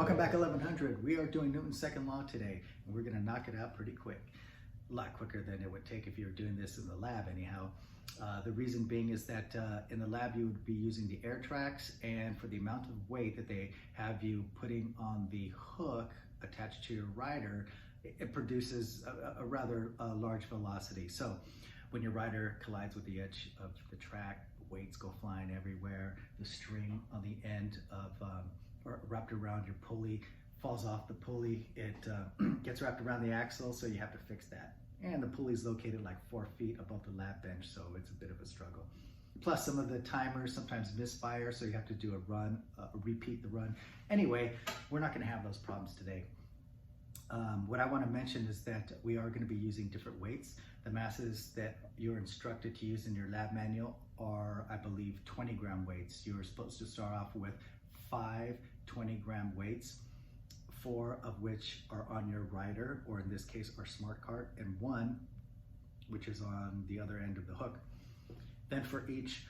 Welcome back 1100. We are doing Newton's second law today, and we're going to knock it out pretty quick. A lot quicker than it would take if you were doing this in the lab anyhow. The reason being is that in the lab you would be using the air tracks, and for the amount of weight that they have you putting on the hook attached to your rider, it produces a rather large velocity. So when your rider collides with the edge of the track, weights go flying everywhere. The string on the end of or wrapped around your pulley falls off the pulley. It gets wrapped around the axle, so you have to fix that. And the pulley is located like 4 feet above the lab bench, so it's a bit of a struggle. Plus, some of the timers sometimes misfire, so you have to do a run, repeat the run. Anyway, we're not going to have those problems today. What I want to mention is that we are going to be using different weights. The masses that you're instructed to use in your lab manual are, I believe, 20-gram weights. You're supposed to start off with 5 20-gram weights, 4 of which are on your rider, or in this case, our smart cart, and 1 which is on the other end of the hook. Then for each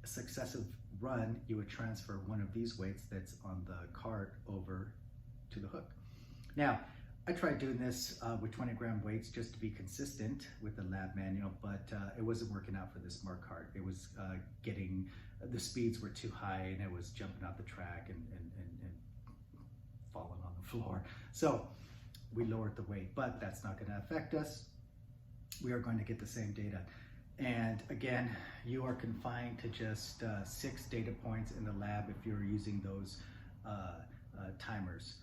successive run, you would transfer one of these weights that's on the cart over to the hook. Now, I tried doing this with 20-gram weights just to be consistent with the lab manual, but it wasn't working out for the smart cart. It was the speeds were too high, and it was jumping off the track and falling on the floor. So we lowered the weight, but that's not going to affect us. We are going to get the same data. And again, you are confined to just 6 data points in the lab if you're using those timers,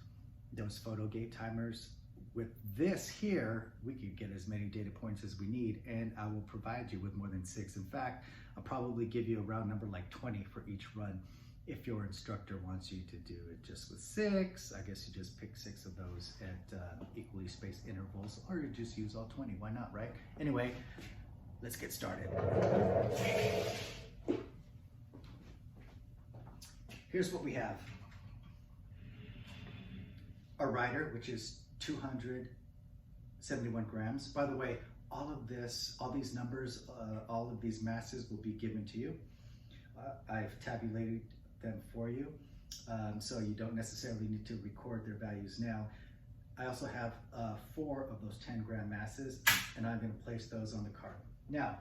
those photo gate timers. With this here, we could get as many data points as we need, and I will provide you with more than 6. In fact, I'll probably give you a round number like 20 for each run. If your instructor wants you to do it just with 6, I guess you just pick 6 of those at equally spaced intervals, or you just use all 20. Why not, right? Anyway, let's get started. Here's what we have. A rider, which is 271 grams. By the way, all these numbers, all of these masses will be given to you. I've tabulated them for you, so you don't necessarily need to record their values now. I also have 4 of those 10-gram masses, and I'm going to place those on the cart. Now,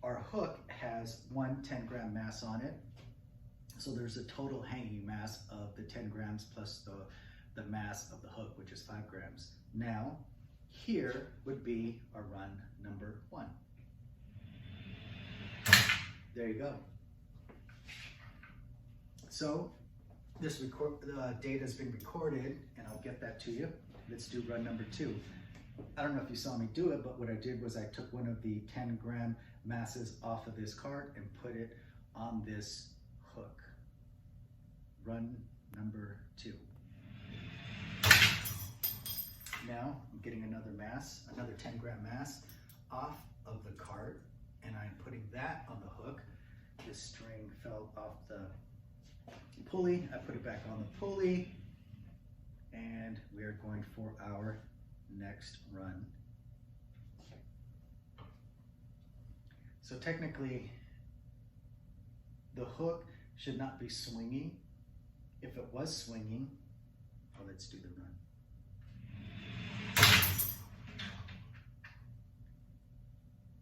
our hook has 1 10-gram mass on it, so there's a total hanging mass of the 10 grams plus the mass of the hook, which is 5 grams. Now, here would be our run number 1. There you go. So this data has been recorded, and I'll get that to you. Let's do run number 2. I don't know if you saw me do it, but what I did was I took one of the 10-gram masses off of this cart and put it on this hook. Run number 2. Now I'm getting another mass, another 10-gram mass off of the cart, and I'm putting that on the hook. This string fell off the pulley. I put it back on the pulley, and we are going for our next run. So technically, the hook should not be swinging. If it was swinging, well, let's do the run.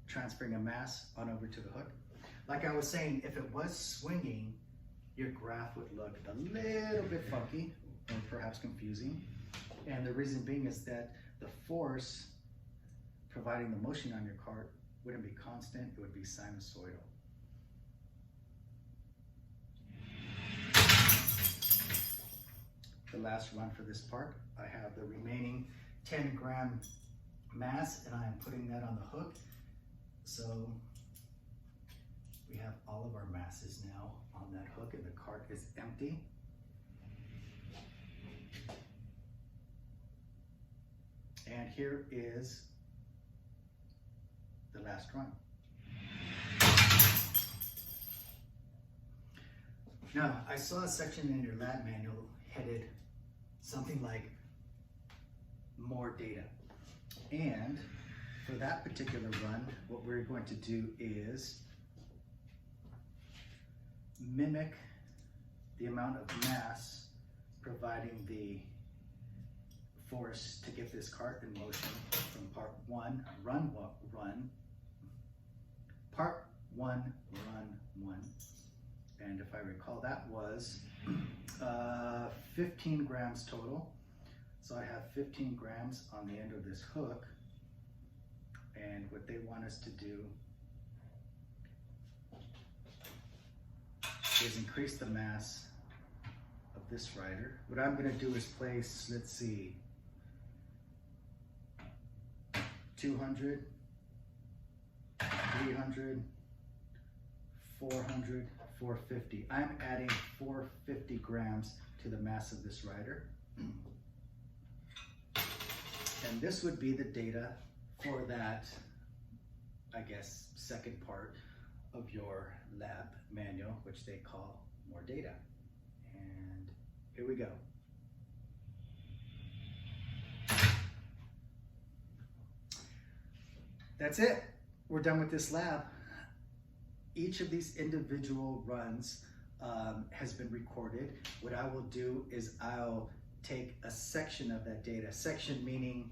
Transferring a mass on over to the hook. Like I was saying, if it was swinging, your graph would look a little bit funky or perhaps confusing. And the reason being is that the force providing the motion on your cart wouldn't be constant, it would be sinusoidal. The last run for this part, I have the remaining 10-gram mass, and I am putting that on the hook. So we have all of our masses now on that hook, and the cart is empty. And here is the last run. Now, I saw a section in your lab manual headed something like more data. And for that particular run, what we're going to do is mimic the amount of mass providing the force to get this cart in motion from part one, run, part one, run. And if I recall, that was 15 grams total. So I have 15 grams on the end of this hook. And what they want us to do is increase the mass of this rider. What I'm going to do is place, let's see, 200, 300, 400, 450. I'm adding 450 grams to the mass of this rider. And this would be the data for that, I guess, second part of your lab manual, which they call more data. And here we go. That's it. We're done with this lab. Each of these individual runs has been recorded. What I will do is I'll take a section of that data. Section meaning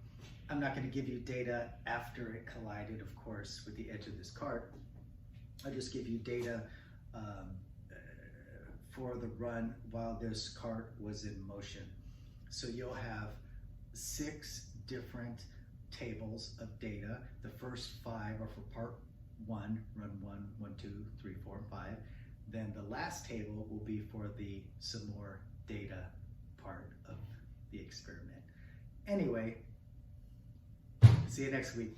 I'm not going to give you data after it collided, of course, with the edge of this cart. I'll just give you data for the run while this cart was in motion. So you'll have 6 different tables of data. The first 5 are for part 1, run 1, 1, 2, 3, 4, and 5. Then the last table will be for the some more data part of the experiment. Anyway, see you next week.